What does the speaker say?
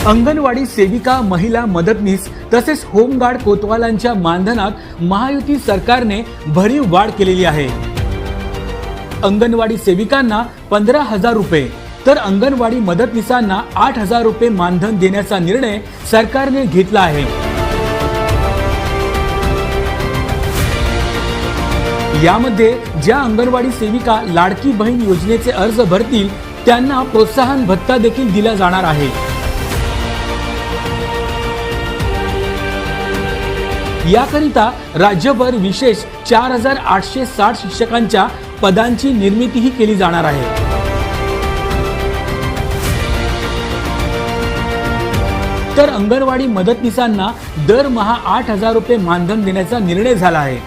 अंगणवाडी सेविका, महिला मदतनीस तसेच होमगार्ड कोतवालांच्या मानधनात महायुती सरकारने भरीव वाढ केलेली आहे। अंगणवाडी सेविकांना 15,000 रुपये तर अंगणवाडी मदतनीसांना 8,000 रुपये मानधन देण्याचा निर्णय सरकारने घेतला आहे। यामध्ये ज्या अंगणवाडी सेविका लाडकी बहीण योजनेचे अर्ज भरतील त्यांना प्रोत्साहन भत्ता देखील दिला जाणार आहे। याकरिता राज्यभर विशेष 4,860 शिक्षकांच्या पदांची निर्मितीही केली जाणार आहे। तर अंगणवाडी मदतनीसांना दरमहा 8,000 रुपये मानधन देण्याचा निर्णय झाला आहे।